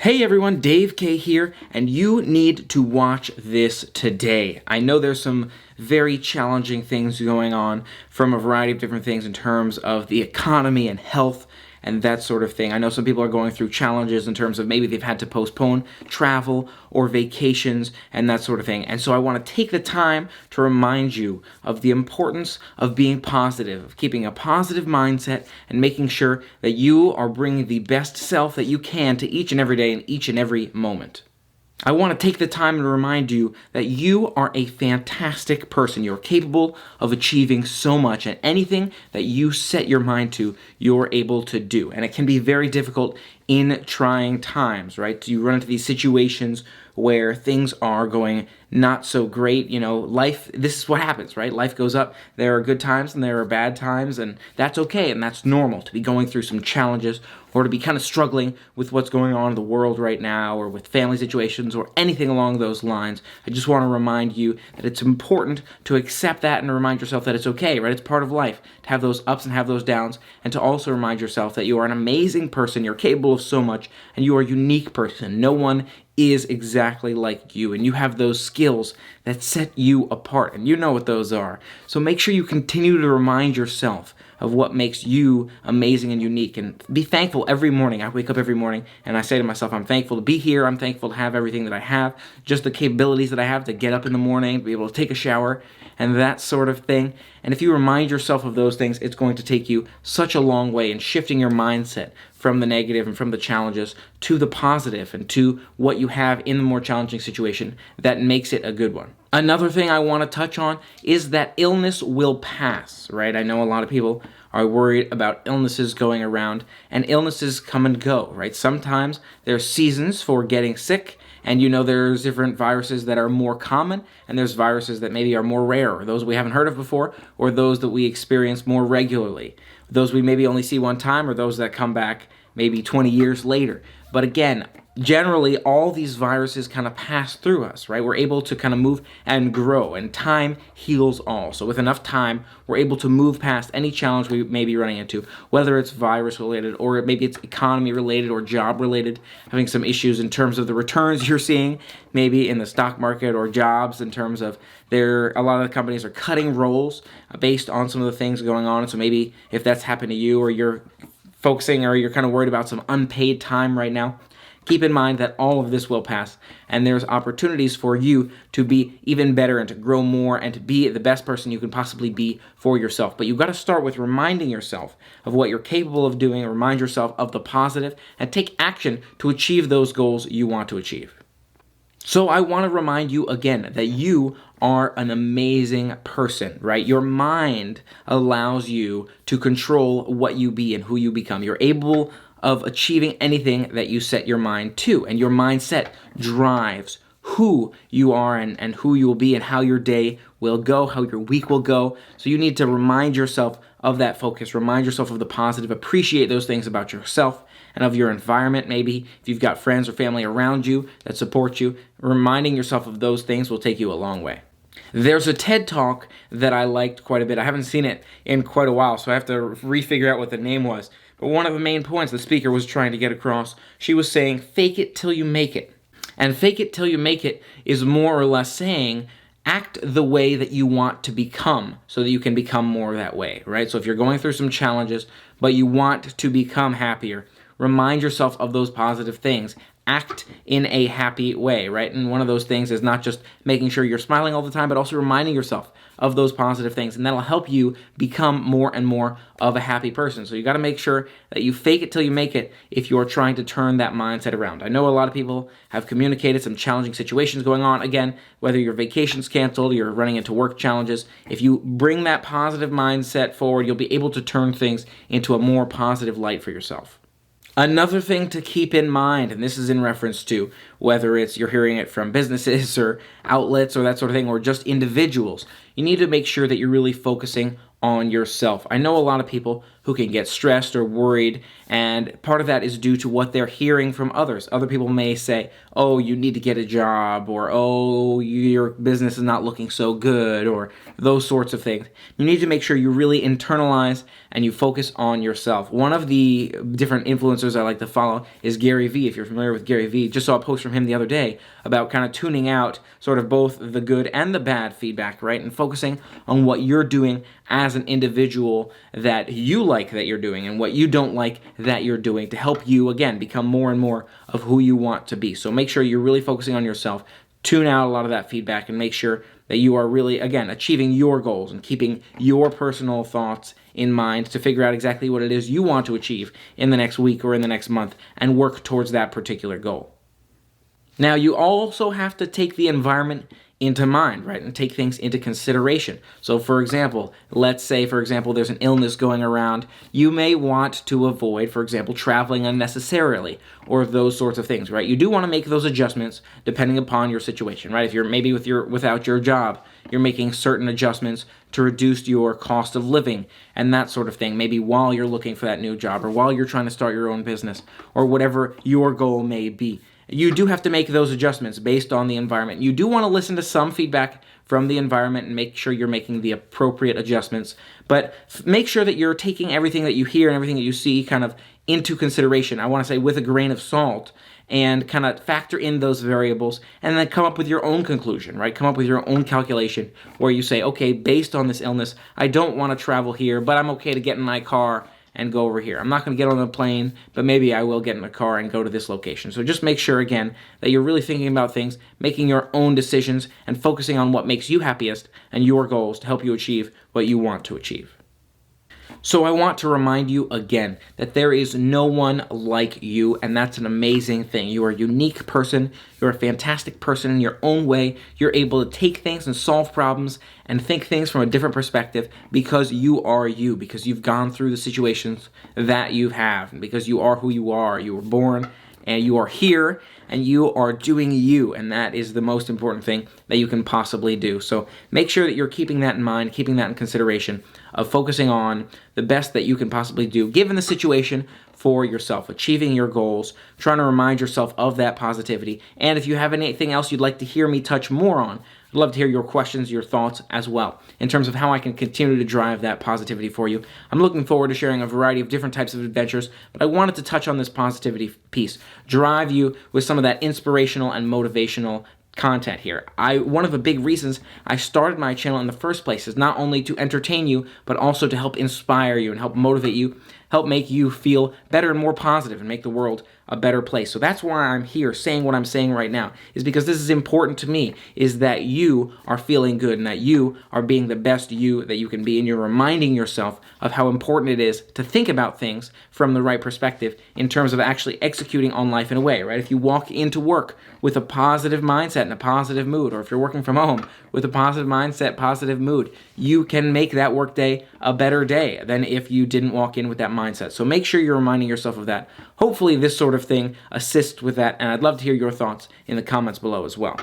Hey everyone, Dave K here, and you need to watch this today. I know there's some very challenging things going on from a variety of different things in terms of the economy and health and that sort of thing. I know some people are going through challenges in terms of maybe they've had to postpone travel or vacations and that sort of thing. And so I want to take the time to remind you of the importance of being positive, of keeping a positive mindset and making sure that you are bringing the best self that you can to each and every day and each and every moment. I want to take the time and remind you that you are a fantastic person. You're capable of achieving so much, and anything that you set your mind to, you're able to do. And it can be very difficult in trying times, right? You run into these situations where things are going not so great. You know, life, this is what happens, right? Life goes up. There are good times and there are bad times, and that's okay, and that's normal to be going through some challenges or to be kind of struggling with what's going on in the world right now or with family situations or anything along those lines. I just want to remind you that it's important to accept that and remind yourself that it's okay, right? It's part of life to have those ups and have those downs, and to also remind yourself that you are an amazing person, you're capable of so much, and you are a unique person. No one is exactly like you, and you have those skills that set you apart, and you know what those are. So make sure you continue to remind yourself of what makes you amazing and unique, and be thankful every morning. I wake up every morning and I say to myself, I'm thankful to be here, I'm thankful to have everything that I have, just the capabilities that I have to get up in the morning, to be able to take a shower, and that sort of thing. And if you remind yourself of those things, it's going to take you such a long way in shifting your mindset from the negative and from the challenges to the positive and to what you have in the more challenging situation that makes it a good one. Another thing I want to touch on is that illness will pass, right? I know a lot of people are worried about illnesses going around, and illnesses come and go, right? Sometimes there's seasons for getting sick, and you know there's different viruses that are more common, and there's viruses that maybe are more rare, or those we haven't heard of before, or those that we experience more regularly. Those we maybe only see one time, or those that come back maybe 20 years later. But again, generally all these viruses kind of pass through us, right? We're able to kind of move and grow, and time heals all. So with enough time, we're able to move past any challenge we may be running into, whether it's virus related or maybe it's economy related or job related, having some issues in terms of the returns you're seeing, maybe in the stock market, or jobs in terms of a lot of the companies are cutting roles based on some of the things going on. So maybe if that's happened to you, or you're focusing, or you're kind of worried about some unpaid time right now, keep in mind that all of this will pass, and there's opportunities for you to be even better and to grow more and to be the best person you can possibly be for yourself. But you've got to start with reminding yourself of what you're capable of doing, remind yourself of the positive, and take action to achieve those goals you want to achieve. So I want to remind you again that you are an amazing person, right? Your mind allows you to control what you be and who you become. You're able of achieving anything that you set your mind to, and your mindset drives who you are and who you will be and how your day will go, how your week will go. So you need to remind yourself of that focus, remind yourself of the positive, appreciate those things about yourself and of your environment. Maybe if you've got friends or family around you that support you, reminding yourself of those things will take you a long way. There's a TED Talk that I liked quite a bit. I haven't seen it in quite a while, so I have to refigure out what the name was. But one of the main points the speaker was trying to get across, she was saying, fake it till you make it. And fake it till you make it is more or less saying, act the way that you want to become so that you can become more that way, right? So if you're going through some challenges, but you want to become happier, remind yourself of those positive things. Act in a happy way, right? And one of those things is not just making sure you're smiling all the time, but also reminding yourself of those positive things, and that'll help you become more and more of a happy person. So you got to make sure that you fake it till you make it if you're trying to turn that mindset around. I know a lot of people have communicated some challenging situations going on. Again, whether your vacation's canceled, you're running into work challenges, if you bring that positive mindset forward, you'll be able to turn things into a more positive light for yourself. Another thing to keep in mind, and this is in reference to whether it's you're hearing it from businesses or outlets or that sort of thing, or just individuals, you need to make sure that you're really focusing on yourself. I know a lot of people who can get stressed or worried, and part of that is due to what they're hearing from others. Other people may say, oh, you need to get a job, or oh, your business is not looking so good, or those sorts of things. You need to make sure you really internalize and you focus on yourself. One of the different influencers I like to follow is Gary Vee. If you're familiar with Gary Vee, just saw a post from him the other day about kind of tuning out sort of both the good and the bad feedback, right? And focusing on what you're doing as an individual that you like that you're doing and what you don't like that you're doing to help you, again, become more and more of who you want to be. So make sure you're really focusing on yourself, tune out a lot of that feedback, and make sure that you are really, again, achieving your goals and keeping your personal thoughts in mind to figure out exactly what it is you want to achieve in the next week or in the next month and work towards that particular goal. Now, you also have to take the environment into mind, right, and take things into consideration. So, for example, let's say, for example, there's an illness going around. You may want to avoid, for example, traveling unnecessarily or those sorts of things, right? You do want to make those adjustments depending upon your situation, right? If you're maybe without your job, you're making certain adjustments to reduce your cost of living and that sort of thing, maybe while you're looking for that new job or while you're trying to start your own business or whatever your goal may be. You do have to make those adjustments based on the environment. You do want to listen to some feedback from the environment and make sure you're making the appropriate adjustments, but make sure that you're taking everything that you hear and everything that you see kind of into consideration. I want to say with a grain of salt, and kind of factor in those variables and then come up with your own conclusion, right? Come up with your own calculation where you say, okay, based on this illness, I don't want to travel here, but I'm okay to get in my car and go over here. I'm not going to get on a plane, but maybe I will get in a car and go to this location. So just make sure, again, that you're really thinking about things, making your own decisions, and focusing on what makes you happiest and your goals to help you achieve what you want to achieve. So I want to remind you again that there is no one like you, and that's an amazing thing. You are a unique person. You're a fantastic person in your own way. You're able to take things and solve problems and think things from a different perspective because you are you, because you've gone through the situations that you have, and because you are who you are. You were born and you are here and you are doing you, and that is the most important thing that you can possibly do. So make sure that you're keeping that in mind, keeping that in consideration of focusing on the best that you can possibly do given the situation for yourself, achieving your goals, trying to remind yourself of that positivity. And if you have anything else you'd like to hear me touch more on, I'd love to hear your questions, your thoughts as well, in terms of how I can continue to drive that positivity for you. I'm looking forward to sharing a variety of different types of adventures, but I wanted to touch on this positivity piece, drive you with some of that inspirational and motivational content here. One of the big reasons I started my channel in the first place is not only to entertain you, but also to help inspire you and help motivate you, help make you feel better and more positive and make the world a better place. So that's why I'm here saying what I'm saying right now, is because this is important to me, is that you are feeling good and that you are being the best you that you can be, and you're reminding yourself of how important it is to think about things from the right perspective in terms of actually executing on life in a way, right? If you walk into work with a positive mindset and a positive mood, or if you're working from home with a positive mindset, positive mood, you can make that work day a better day than if you didn't walk in with that mindset. So make sure you're reminding yourself of that. Hopefully this sort of thing assists with that, and I'd love to hear your thoughts in the comments below as well.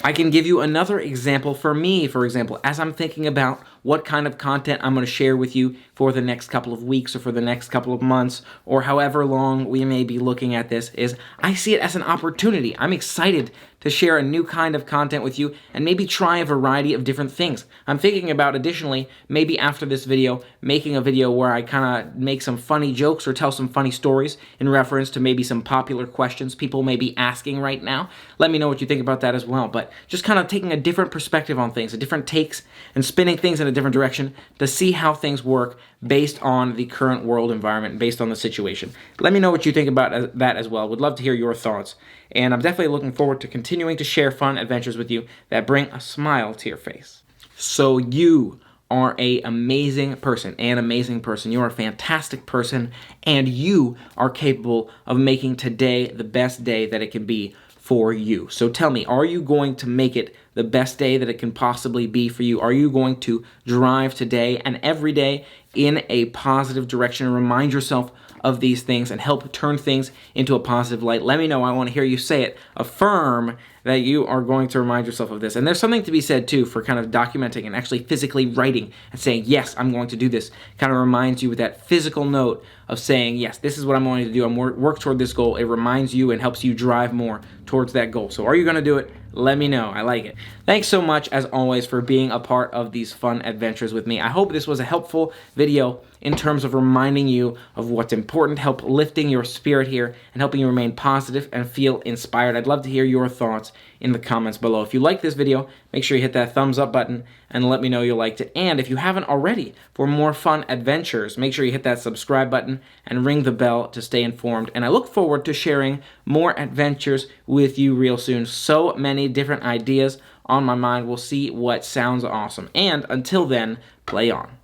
I can give you another example for me, for example, as I'm thinking about what kind of content I'm going to share with you for the next couple of weeks or for the next couple of months or however long we may be looking at this, is I see it as an opportunity. I'm excited to share a new kind of content with you and maybe try a variety of different things. I'm thinking about, additionally, maybe after this video, making a video where I kind of make some funny jokes or tell some funny stories in reference to maybe some popular questions people may be asking right now. Let me know what you think about that as well. But just kind of taking a different perspective on things, a different takes, and spinning things in a different direction to see how things work based on the current world environment, based on the situation. Let me know what you think about that as well. Would love to hear your thoughts. And I'm definitely looking forward to continuing to share fun adventures with you that bring a smile to your face. So you are an amazing person. You're a fantastic person, and you are capable of making today the best day that it can be for you. So tell me, are you going to make it the best day that it can possibly be for you? Are you going to drive today and every day in a positive direction and remind yourself of these things and help turn things into a positive light. Let me know. I want to hear you say it. Affirm that you are going to remind yourself of this. And there's something to be said, too, for kind of documenting and actually physically writing and saying, yes, I'm going to do this. Kind of reminds you with that physical note of saying, yes, this is what I'm going to do. I'm work toward this goal. It reminds you and helps you drive more towards that goal. So are you going to do it? Let me know. I like it. Thanks so much, as always, for being a part of these fun adventures with me. I hope this was a helpful video in terms of reminding you of what's important, help lifting your spirit here, and helping you remain positive and feel inspired. I'd love to hear your thoughts in the comments below. If you like this video, make sure you hit that thumbs up button and let me know you liked it. And if you haven't already, for more fun adventures, make sure you hit that subscribe button and ring the bell to stay informed. And I look forward to sharing more adventures with you real soon. So many different ideas on my mind. We'll see what sounds awesome. And until then, play on.